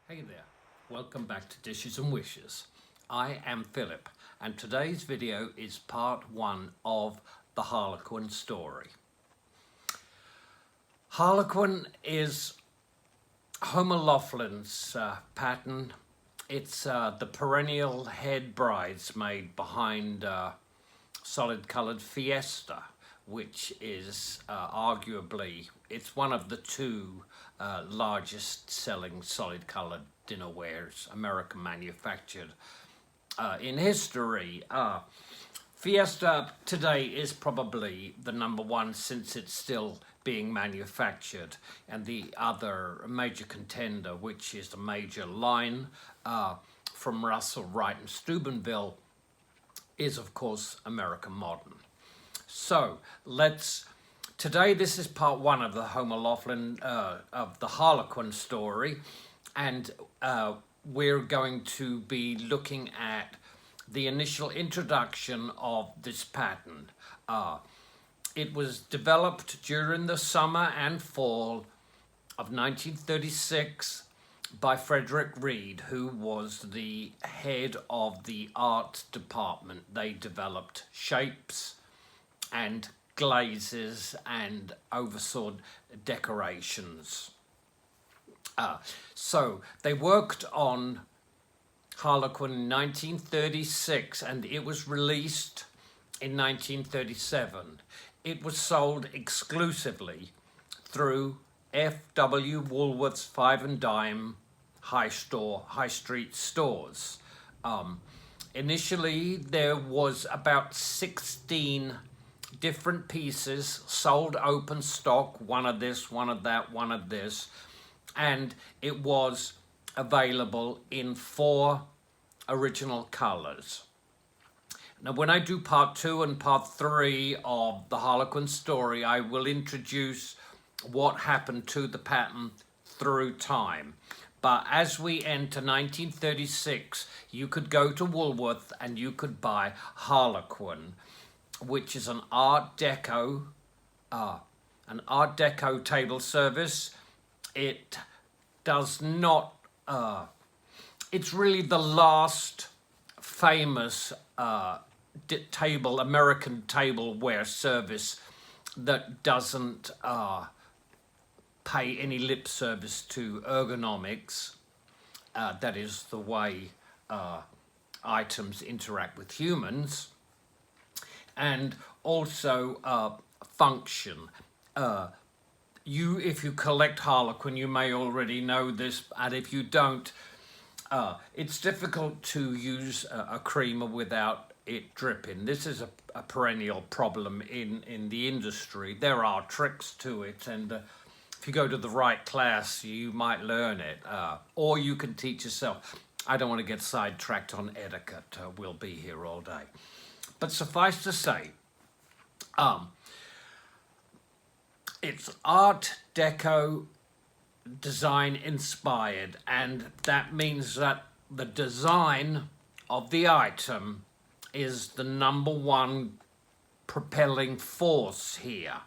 Hey there, welcome back to Dishes and Wishes. I am Philip, and today's video is part one of the Harlequin story. Harlequin is Homer Laughlin's pattern. It's the perennial head bridesmaid behind solid colored Fiesta, which is arguably, it's one of the two largest selling solid colored dinnerwares, American manufactured in history. Fiesta today is probably the number one since it's still being manufactured, and the other major contender, which is a major line from Russell, Wright and Steubenville, is of course American Modern. So today this is part one of the Homer Laughlin, of the Harlequin story, and we're going to be looking at the initial introduction of this pattern. It was developed during the summer and fall of 1936 by Frederick Reed, who was the head of the art department. They developed shapes and glazes and oversaw decorations. So they worked on Harlequin in 1936 and it was released in 1937. It was sold exclusively through F.W. Woolworth's Five and Dime high street stores. Initially, there was about 16 different pieces sold open stock, one of this, one of that, one of this, and it was available in 4 original colors. Now, when I do part 2 and part 3 of the Harlequin story, I will introduce what happened to the pattern through time. But as we enter 1936, you could go to Woolworth and you could buy Harlequin, which is an Art Deco table service. It does not. It's really the last famous American tableware service that doesn't pay any lip service to ergonomics. That is the way items interact with humans, and also function. If you collect Harlequin, you may already know this, and if you don't, it's difficult to use a creamer without it dripping. This is a perennial problem in the industry. There are tricks to it, and if you go to the right class, you might learn it, or you can teach yourself. I don't want to get sidetracked on etiquette. We'll be here all day. But suffice to say, it's Art Deco design inspired, and that means that the design of the item is the number one propelling force here.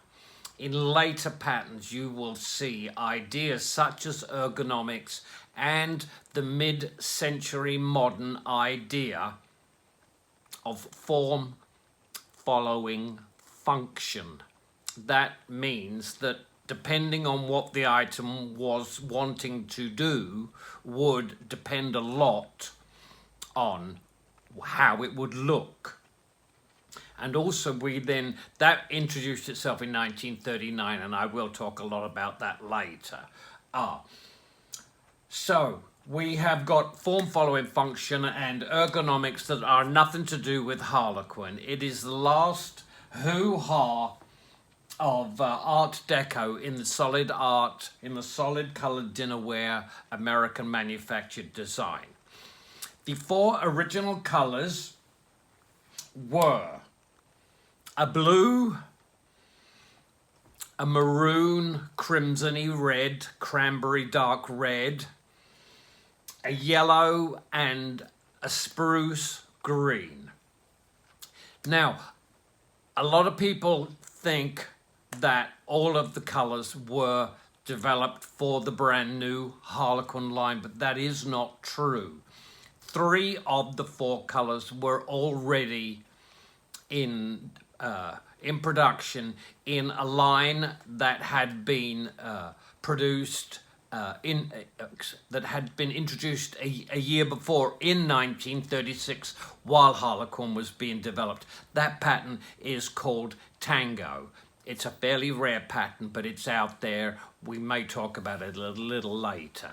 In later patterns, you will see ideas such as ergonomics and the mid-century modern idea of form following function. That means that depending on what the item was wanting to do would depend a lot on how it would look. And also that introduced itself in 1939, and I will talk a lot about that later. So we have got form following function and ergonomics that are nothing to do with Harlequin. It is the last hoo-ha of Art Deco in the solid colored dinnerware American manufactured design. The 4 original colors were a blue, a maroon, crimsony red, cranberry dark red, a yellow, and a spruce green. Now, a lot of people think that all of the colors were developed for the brand new Harlequin line, but that is not true. 3 of the 4 colors were already in production in a line that had been produced that had been introduced a year before in 1936 while Harlequin was being developed. That pattern is called Tango. It's a fairly rare pattern, but it's out there. We may talk about it a little later.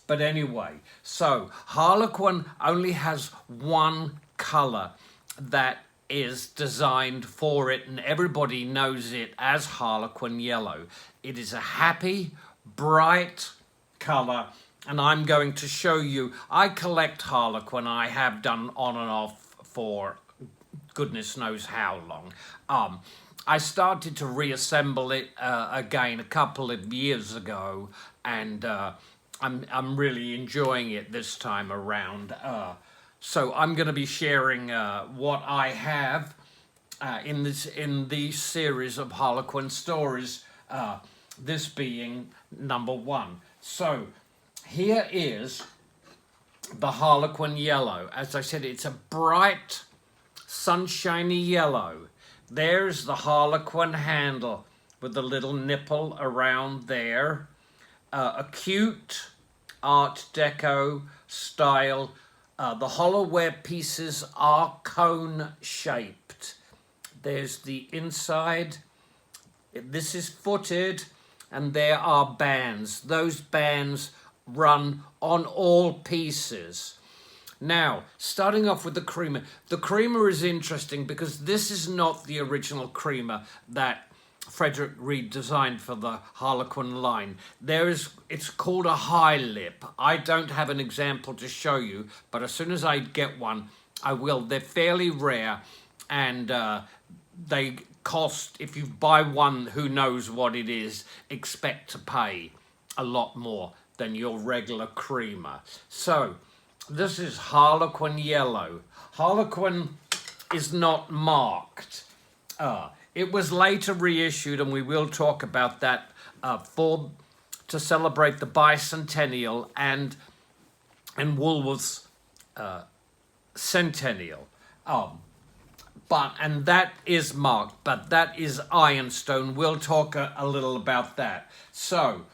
But anyway, so Harlequin only has one color that is designed for it, and everybody knows it as Harlequin yellow. It is a happy, bright color, and I'm going to show you. I collect Harlequin. I have done on and off for goodness knows how long. I started to reassemble it again a couple of years ago, and I'm really enjoying it this time around. So I'm going to be sharing what I have in these series of Harlequin stories. This being number 1. So here is the Harlequin yellow. As I said, it's a bright, sunshiny yellow. There's the Harlequin handle with the little nipple around there. A cute Art Deco style. The hollow wear pieces are cone shaped. There's the inside. This is footed, and there are bands. Those bands run on all pieces. Now, starting off with the creamer. The creamer is interesting because this is not the original creamer that Frederick Reed designed for the Harlequin line. It's called a high lip. I don't have an example to show you, but as soon as I get one, I will. They're fairly rare, and they cost, if you buy one who knows what it is, expect to pay a lot more than your regular creamer. So this is Harlequin yellow. Harlequin is not marked. It was later reissued, and we will talk about that to celebrate the bicentennial and Woolworth's centennial. And that is marked, but that is ironstone. We'll talk a little about that. So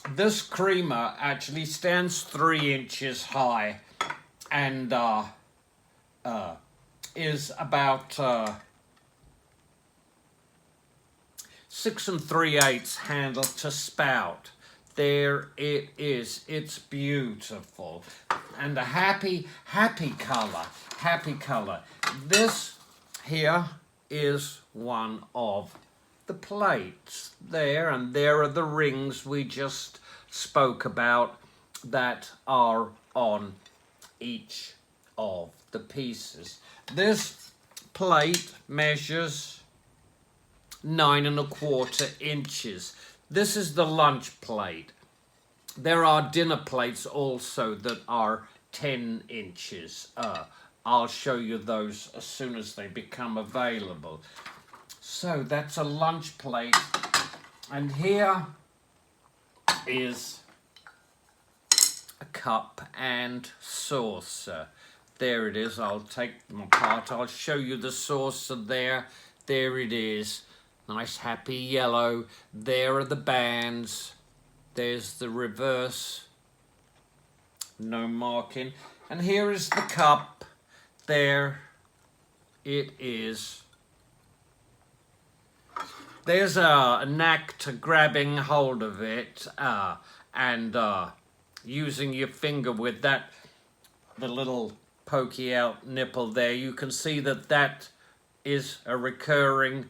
this creamer actually stands 3 inches high and is about 6 3/8 handle to spout. There it is. It's beautiful. And a happy color. This here is one of the plates there, and there are the rings we just spoke about that are on each of the pieces. This plate measures 9 1/4 inches. This is the lunch plate. There are dinner plates also that are 10 inches. I'll show you those as soon as they become available. So that's a lunch plate. And here is a cup and saucer. There it is. I'll take them apart. I'll show you the saucer there. There it is. Nice happy yellow. There are the bands. There's the reverse. No marking. And here is the cup. There it is. There's a knack to grabbing hold of it and using your finger with that, the little pokey out nipple there. You can see that that is a recurring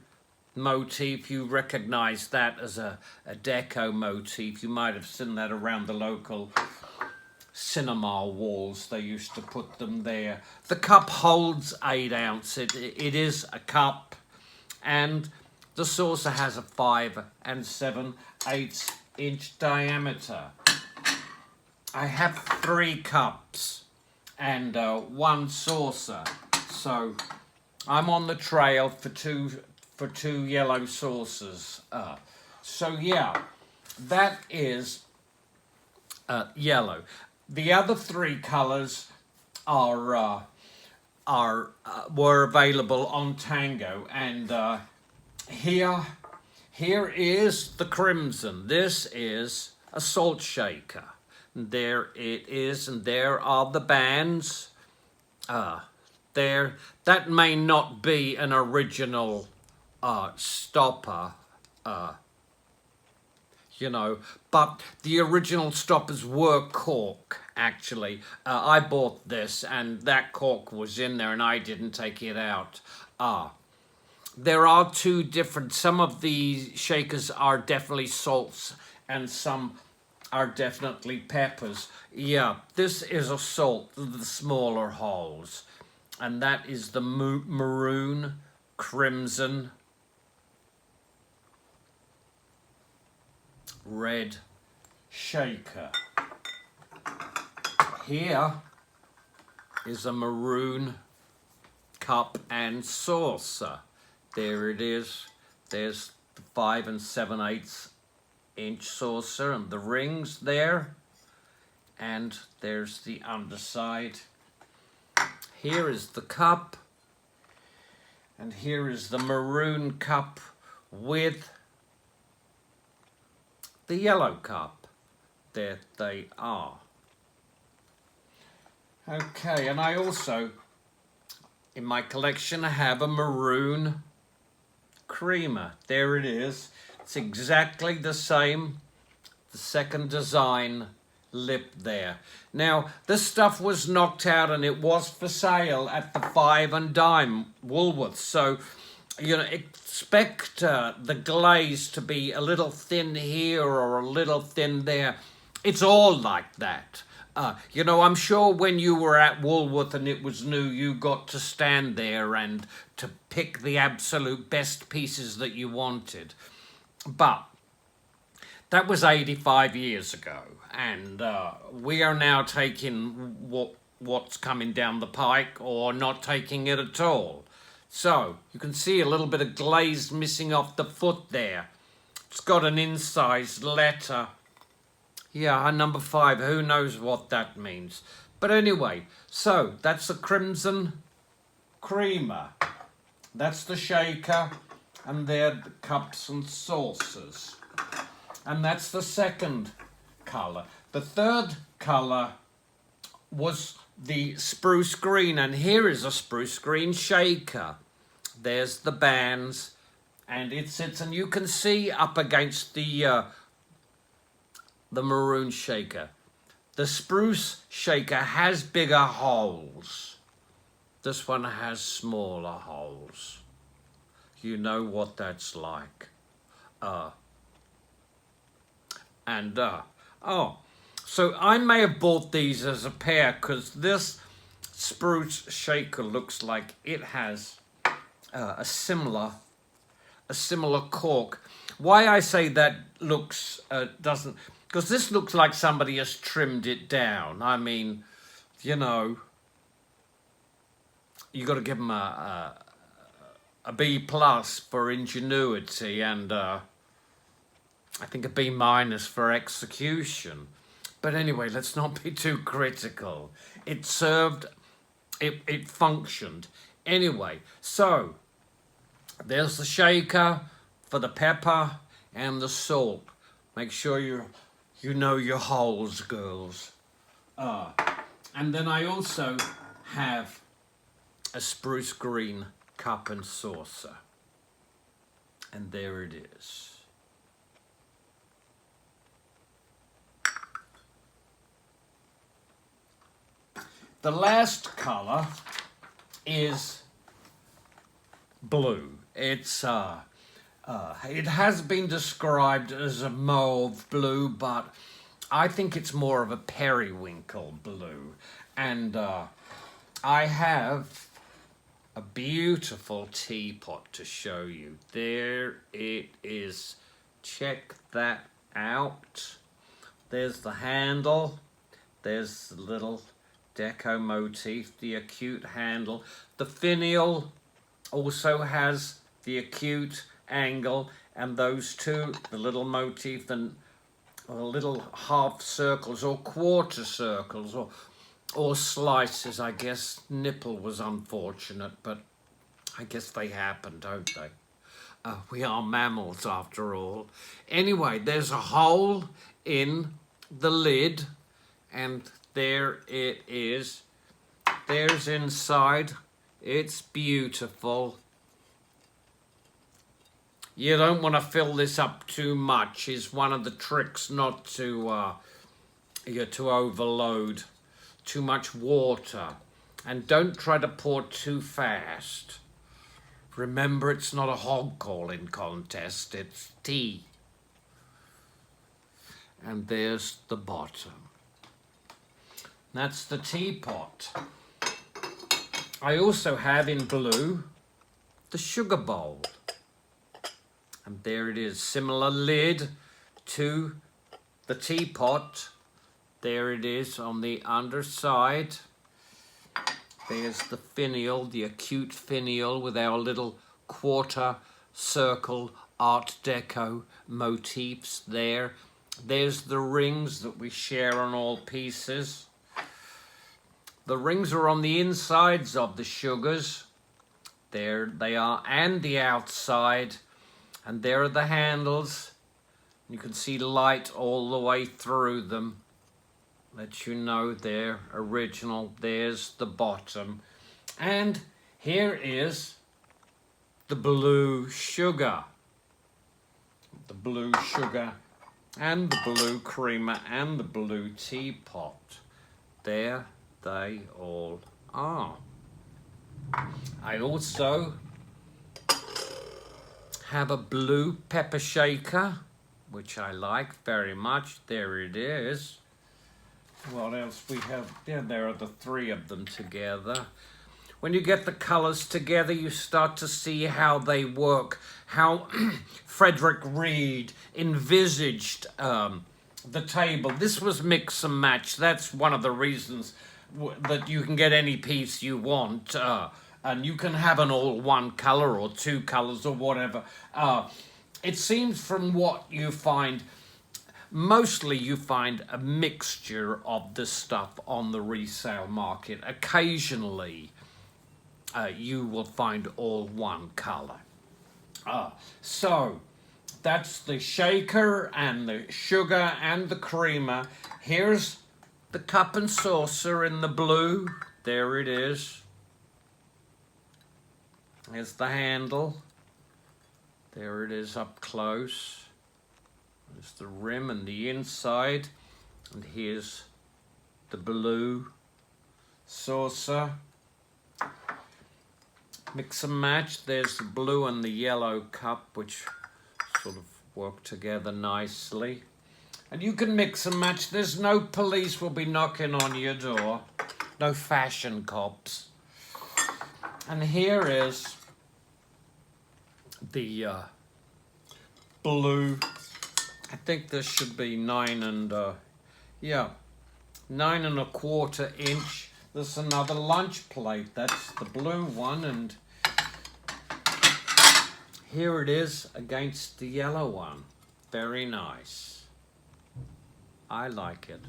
motif. You recognize that as a deco motif. You might have seen that around the local cinema walls. They used to put them there. The cup holds 8 ounce. It is a cup, and the saucer has a 5 7/8 inch diameter. I have 3 cups and 1 saucer, so I'm on the trail for two yellow saucers. So yeah, that is yellow. The other three colors are were available on Tango, and here is the crimson. This is a salt shaker. There it is, and there are the bands. There, that may not be an original stopper, you know, but the original stoppers were cork, actually. I bought this, and that cork was in there, and I didn't take it out. There are two different, some of the shakers are definitely salts, and some are definitely peppers. Yeah, this is a salt, the smaller holes. And that is the maroon, crimson, red shaker. Here is a maroon cup and saucer. There it is. There's the 5 7/8 inch saucer and the rings there. And there's the underside. Here is the cup. And here is the maroon cup with the yellow cup. There they are. Okay, and I also, in my collection, I have a maroon creamer. There it is. It's exactly the same. The second design lip there. Now, this stuff was knocked out and it was for sale at the 5 and dime Woolworths. So, you know, expect the glaze to be a little thin here or a little thin there. It's all like that. You know, I'm sure when you were at Woolworth and it was new, you got to stand there and to pick the absolute best pieces that you wanted. But that was 85 years ago, and we are now taking what's coming down the pike or not taking it at all. So you can see a little bit of glaze missing off the foot there. It's got an incised letter. Yeah, number 5, who knows what that means. But anyway, so that's the crimson creamer. That's the shaker, and they're the cups and saucers. And that's the second colour. The third colour was the spruce green, and here is a spruce green shaker. There's the bands, and it sits, and you can see up against the maroon shaker. The spruce shaker has bigger holes. This one has smaller holes. You know what that's like. So I may have bought these as a pair because this spruce shaker looks like it has a similar cork. Why I say that looks doesn't, because this looks like somebody has trimmed it down. I mean, you know, you got to give them a B plus for ingenuity, and I think a B minus for execution. But anyway, let's not be too critical. It served, it functioned. Anyway, so there's the shaker for the pepper and the salt. Make sure you know your holes, girls. And then I also have a spruce green cup and saucer. And there it is. The last colour is blue. It's it has been described as a mauve blue, but I think it's more of a periwinkle blue. And I have a beautiful teapot to show you. There it is. Check that out. There's the handle. There's the little deco motif, the acute handle. The finial also has the acute angle, and those two, the little motif and or little half circles or quarter circles or slices. I guess nipple was unfortunate, but I guess they happen, don't they? We are mammals after all. Anyway, there's a hole in the lid, and there it is. There's inside. It's beautiful. You don't want to fill this up too much. Is one of the tricks, not to to overload too much water, and don't try to pour too fast. Remember, it's not a hog calling contest, it's tea. And there's the bottom. That's the teapot. I also have in blue the sugar bowl. And there it is, similar lid to the teapot. There it is on the underside. There's the finial, the acute finial with our little quarter circle Art Deco motifs there. There's the rings that we share on all pieces. The rings are on the insides of the sugars. There they are, and the outside. And there are the handles. You can see light all the way through them. Let you know they're original. There's the bottom. And here is the blue sugar. The blue sugar and the blue creamer and the blue teapot. There they all are. I also have a blue pepper shaker, which I like very much. There it is. What else we have? Yeah, there are the three of them together. When you get the colors together, you start to see how they work, how Frederick Reed envisaged the table. This was mix and match. That's one of the reasons that you can get any piece you want. And you can have an all one color or two colors or whatever. It seems from what you find, mostly you find a mixture of the stuff on the resale market. Occasionally, you will find all one color. So that's the shaker and the sugar and the creamer. Here's the cup and saucer in the blue. There it is. There's the handle. There it is up close. There's the rim and the inside. And here's the blue saucer. Mix and match. There's the blue and the yellow cup, which sort of work together nicely. And you can mix and match. There's no police will be knocking on your door. No fashion cops. And here is the blue. I think this should be 9 1/4 inch. There's another lunch plate. That's the blue one, and here it is against the yellow one. Very nice. I like it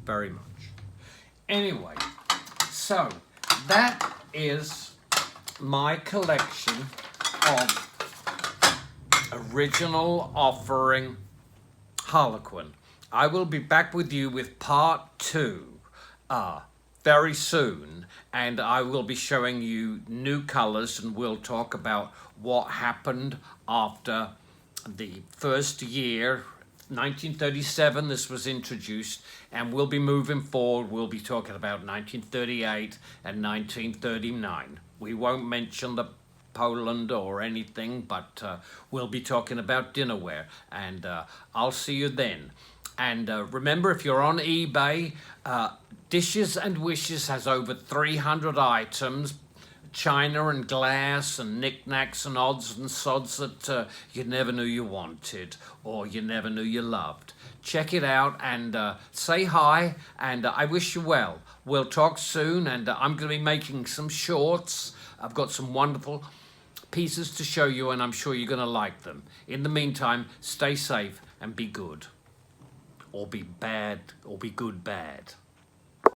very much. Anyway, so that is my collection of original offering Harlequin. I will be back with you with part 2 very soon, and I will be showing you new colors, and we'll talk about what happened after the first year, 1937, this was introduced, and we'll be moving forward. We'll be talking about 1938 and 1939. We won't mention the Poland or anything, but we'll be talking about dinnerware, and I'll see you then. And remember, if you're on eBay, Dishes and Wishes has over 300 items, china and glass and knickknacks and odds and sods that you never knew you wanted or you never knew you loved. Check it out and say hi, and I wish you well. We'll talk soon, and I'm going to be making some shorts. I've got some wonderful pieces to show you, and I'm sure you're going to like them. In the meantime, stay safe and be good. or be bad or be good bad.